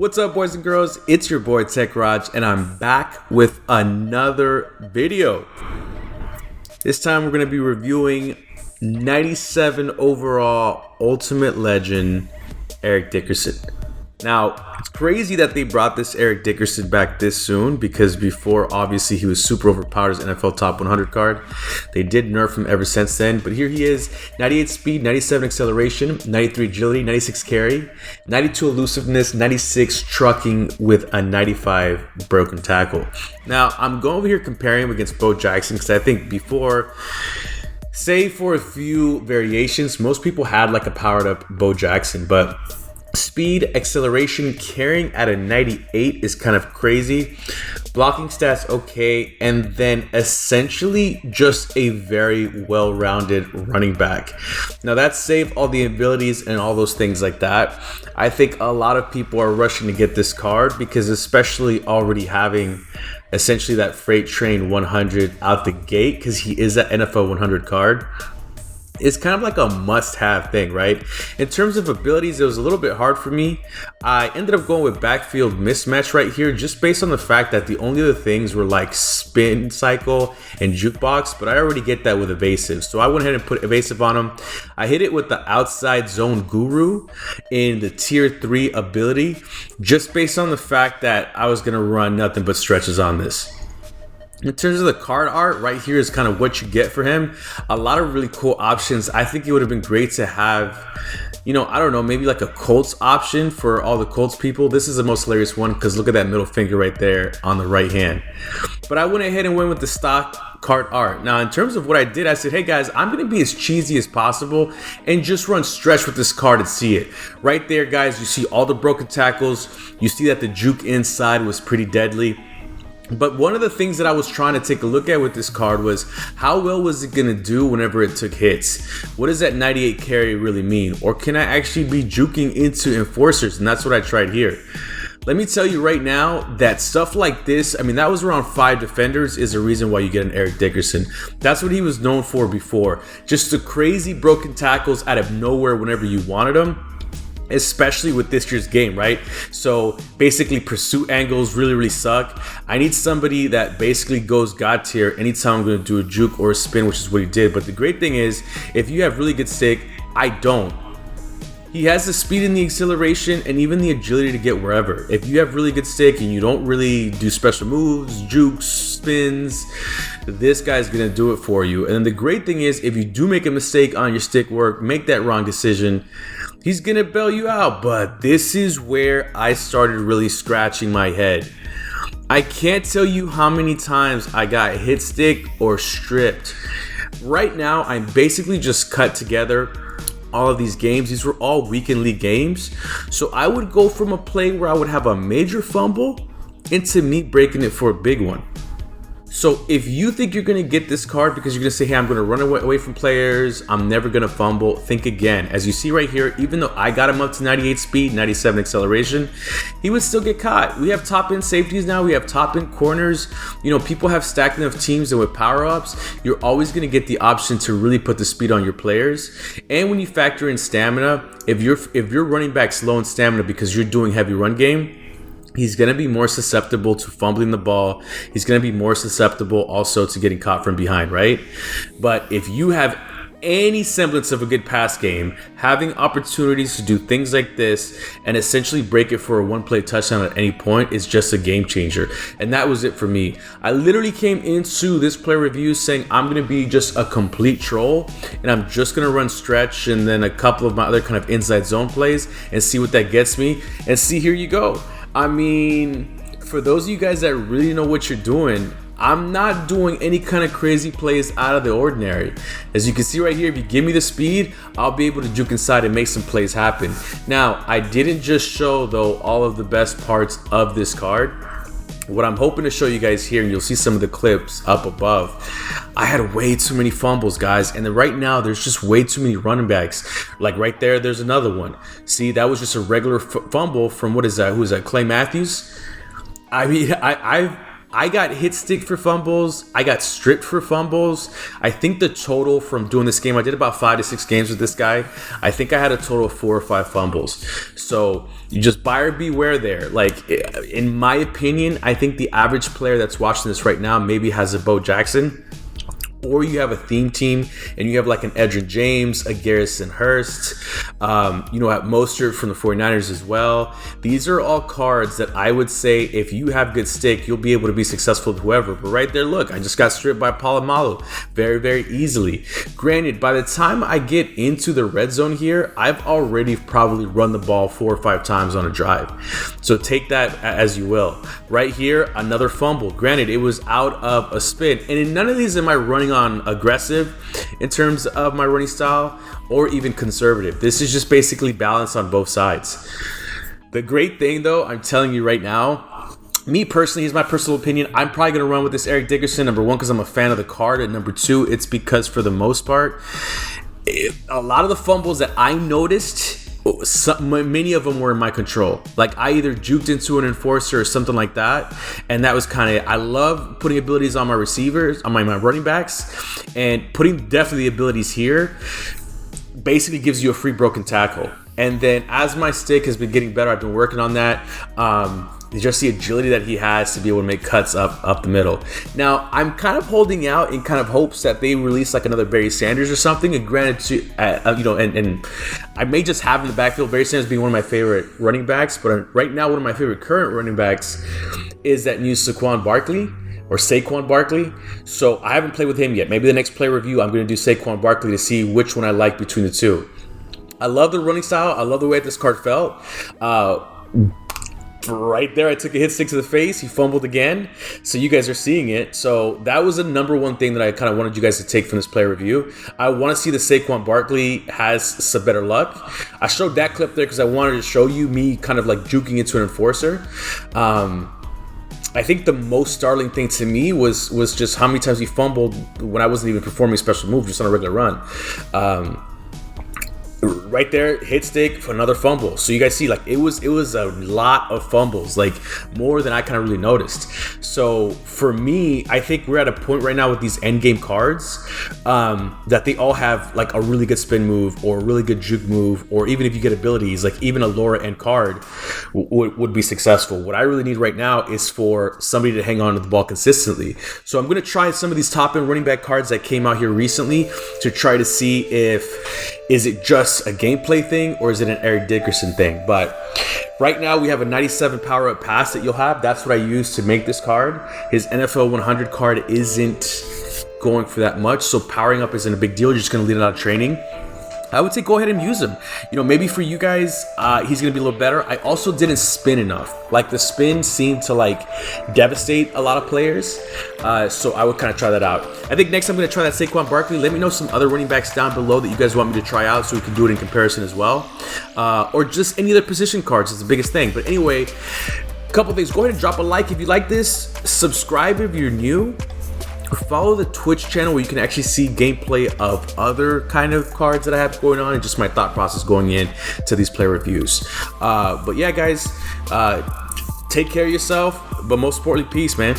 What's up, boys and girls? It's your boy TeKRaJ, and I'm back with another video. This time we're going to be reviewing 97 overall Ultimate Legend Eric Dickerson. Now, it's crazy that they brought this Eric Dickerson back this soon, because before, obviously, he was super overpowered as NFL top 100 card. They did nerf him ever since then, but here he is: 98 speed, 97 acceleration, 93 agility, 96 carry, 92 elusiveness, 96 trucking with a 95 broken tackle. Now, I'm going over here comparing him against Bo Jackson, because I think before, save for a few variations, most people had like a powered up Bo Jackson, but speed, acceleration, carrying at a 98 is kind of crazy. Blocking stats okay, and then essentially just a very well-rounded running back. Now that's save all the abilities and all those things like that. I think a lot of people are rushing to get this card because, especially already having essentially that freight train 100 out the gate, because he is that NFL 100 card. It's kind of like a must-have thing, right? In terms of abilities, it was a little bit hard for me. I ended up going with backfield mismatch right here, just based on the fact that the only other things were like spin cycle and jukebox, but I already get that with evasive. So I went ahead and put evasive on him. I hit it with the outside zone guru in the tier 3 ability, just based on the fact that I was gonna run nothing but stretches on this. In terms of the card art, right here is kind of what you get for him. A lot of really cool options. I think it would have been great to have, you know, I don't know, maybe like a Colts option for all the Colts people. This is the most hilarious one because look at that middle finger right there on the right hand. But I went ahead and went with the stock card art. Now, in terms of what I did, I said, hey guys, I'm going to be as cheesy as possible and just run stretch with this card and see it. Right there, guys, you see all the broken tackles. You see that the juke inside was pretty deadly. But one of the things that I was trying to take a look at with this card was how well was it going to do whenever it took hits? What does that 98 carry really mean? Or can I actually be juking into enforcers? And that's what I tried here. Let me tell you right now that stuff like this, I mean, that was around 5 defenders, is a reason why you get an Eric Dickerson. That's what he was known for before. Just the crazy broken tackles out of nowhere whenever you wanted them. Especially with this year's game, right? So basically pursuit angles really suck. I need somebody that basically goes God tier anytime I'm going to do a juke or a spin, which is what he did. But the great thing is, if you have really good stick, I don't. He has the speed and the acceleration and even the agility to get wherever. If you have really good stick and you don't really do special moves, jukes, spins, this guy's gonna do it for you. And then the great thing is, if you do make a mistake on your stick work, make that wrong decision, he's gonna bail you out. But this is where I started really scratching my head. I can't tell you how many times I got hit stick or stripped. Right now, I'm basically just cut together all of these games. These were all weekend league games. So I would go from a play where I would have a major fumble into me breaking it for a big one. So if you think you're going to get this card because you're going to say, hey, I'm going to run away from players, I'm never going to fumble, think again. As you see right here, even though I got him up to 98 speed, 97 acceleration, he would still get caught. We have top end safeties now. We have top end corners. You know, people have stacked enough teams, and with power ups, you're always going to get the option to really put the speed on your players. And when you factor in stamina, if you're running back slow in stamina because you're doing heavy run game, he's going to be more susceptible to fumbling the ball. He's going to be more susceptible also to getting caught from behind, right? But if you have any semblance of a good pass game, having opportunities to do things like this and essentially break it for a one-play touchdown at any point is just a game changer. And that was it for me. I literally came into this play review saying I'm going to be just a complete troll and I'm just going to run stretch and then a couple of my other kind of inside zone plays and see what that gets me. And see, here you go. I mean, for those of you guys that really know what you're doing, I'm not doing any kind of crazy plays out of the ordinary. As you can see right here, if you give me the speed, I'll be able to juke inside and make some plays happen. Now, I didn't just show, though, all of the best parts of this card. What I'm hoping to show you guys here, and you'll see some of the clips up above, I had way too many fumbles, guys. And then right now, there's just way too many running backs. Like right there, there's another one. See, that was just a regular fumble from, what is that? Who is that? Clay Matthews? I mean, I got hit stick for fumbles. I got stripped for fumbles. I think the total from doing this game, I did about 5 to 6 games with this guy. I think I had a total of 4 or 5 fumbles. So you just buyer beware there. Like, in my opinion, I think the average player that's watching this right now maybe has a Bo Jackson. Or you have a theme team and you have like an Edgerrin James, a Garrison Hurst, at Mostert from the 49ers as well. These are all cards that I would say if you have good stick, you'll be able to be successful with whoever. But right there, look, I just got stripped by Polamalu very, very easily. Granted, by the time I get into the red zone here, I've already probably run the ball 4 or 5 times on a drive. So take that as you will. Right here, another fumble. Granted, it was out of a spin. And in none of these am I running on aggressive in terms of my running style or even conservative. This is just basically balanced on both sides. The great thing though, I'm telling you right now, me personally, here's my personal opinion, I'm probably going to run with this Eric Dickerson. Number 1, because I'm a fan of the card, and number 2, it's because for the most part, a lot of the fumbles that I noticed, many of them were in my control. Like, I either juked into an enforcer or something like that, and that was kind of, I love putting abilities on my receivers, on my running backs, and putting definitely the abilities here basically gives you a free broken tackle. And then as my stick has been getting better, I've been working on that. Just the agility that he has to be able to make cuts up the middle. Now, I'm kind of holding out in kind of hopes that they release like another Barry Sanders or something. And granted, and I may just have in the backfield Barry Sanders being one of my favorite running backs. But right now, one of my favorite current running backs is that new Saquon Barkley. So I haven't played with him yet. Maybe the next play review, I'm going to do Saquon Barkley to see which one I like between the two. I love the running style. I love the way this card felt. Right there, I took a hit stick to the face. He fumbled again. So you guys are seeing it. So that was the number 1 thing that I kind of wanted you guys to take from this player review. I want to see the Saquon Barkley has some better luck. I showed that clip there because I wanted to show you me kind of like juking into an enforcer. I think the most startling thing to me was just how many times he fumbled when I wasn't even performing special moves, just on a regular run. Right there, hit stick for another fumble. So you guys see, like, it was a lot of fumbles, like more than I kind of really noticed. So for me, I think we're at a point right now with these end game cards that they all have like a really good spin move or a really good juke move, or even if you get abilities, like even a lower end card would be successful. What I really need right now is for somebody to hang on to the ball consistently. So I'm going to try some of these top end running back cards that came out here recently to try to see is it just a gameplay thing or is it an Eric Dickerson thing. But right now we have a 97 power up pass that you'll have. That's what I use to make this card. His NFL 100 card isn't going for that much, so powering up isn't a big deal. You're just going to lead it out of training. I would say go ahead and use him. Maybe for you guys, he's going to be a little better. I also didn't spin enough. Like, the spin seemed to like devastate a lot of players. So I would kind of try that out. I think next I'm going to try that Saquon Barkley. Let me know some other running backs down below that you guys want me to try out so we can do it in comparison as well. Or just any other position cards is the biggest thing. But anyway, a couple things. Go ahead and drop a like if you like this. Subscribe if you're new. Follow the Twitch channel where you can actually see gameplay of other kind of cards that I have going on and just my thought process going in to these player reviews. But yeah, guys, take care of yourself, but most importantly, peace, man.